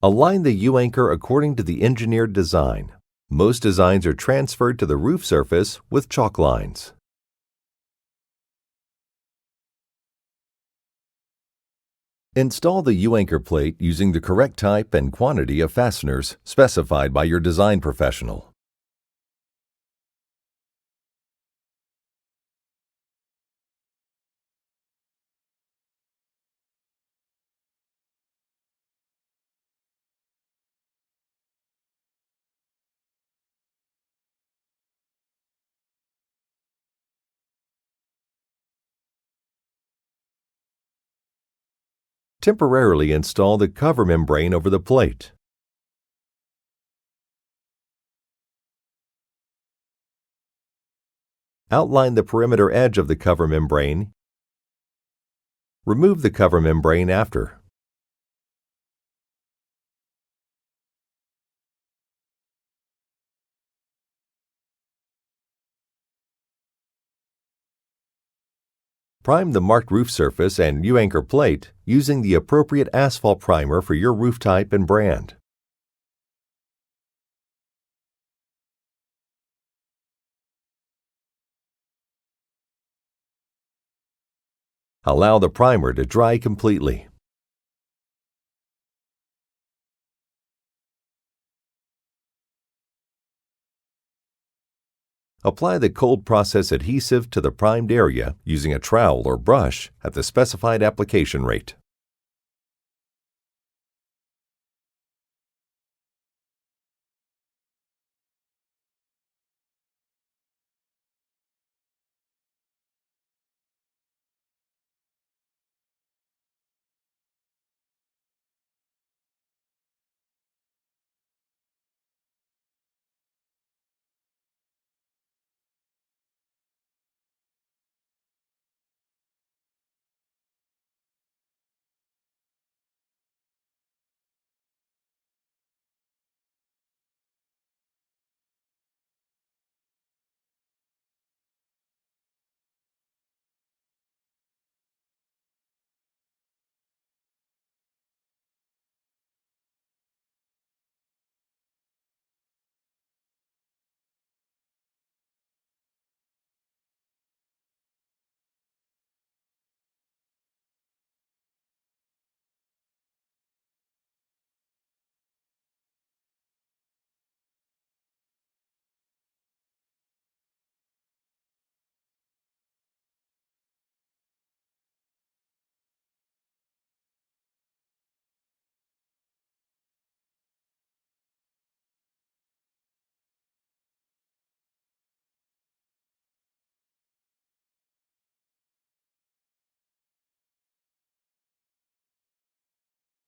Align the U-anchor according to the engineered design. Most designs are transferred to the roof surface with chalk lines. Install the U-anchor plate using the correct type and quantity of fasteners specified by your design professional. Temporarily install the cover membrane over the plate. Outline the perimeter edge of the cover membrane. Remove the cover membrane after. Prime the marked roof surface and U-anchor plate using the appropriate asphalt primer for your roof type and brand. Allow the primer to dry completely. Apply the cold process adhesive to the primed area using a trowel or brush at the specified application rate.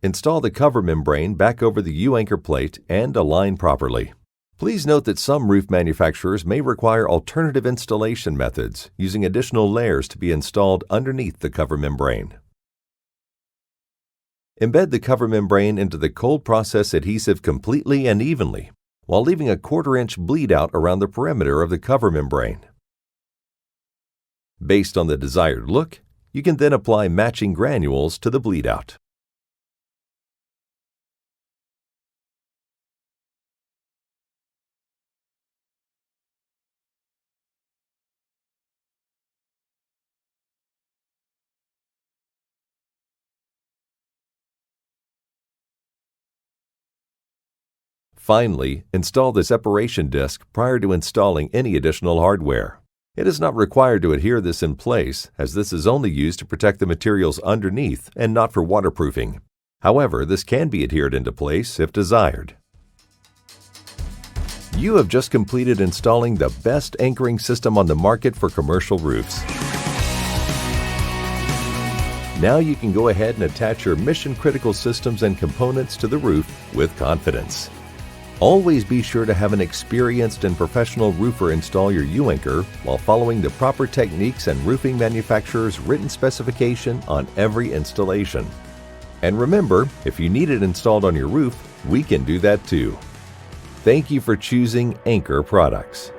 Install the cover membrane back over the U-anchor plate and align properly. Please note that some roof manufacturers may require alternative installation methods, using additional layers to be installed underneath the cover membrane. Embed the cover membrane into the cold process adhesive completely and evenly, while leaving a 1/4 inch bleed out around the perimeter of the cover membrane. Based on the desired look, you can then apply matching granules to the bleed out. Finally, install the separation disc prior to installing any additional hardware. It is not required to adhere this in place, as this is only used to protect the materials underneath and not for waterproofing. However, this can be adhered into place if desired. You have just completed installing the best anchoring system on the market for commercial roofs. Now you can go ahead and attach your mission-critical systems and components to the roof with confidence. Always be sure to have an experienced and professional roofer install your U-anchor while following the proper techniques and roofing manufacturer's written specification on every installation. And remember, if you need it installed on your roof, we can do that too. Thank you for choosing Anchor Products.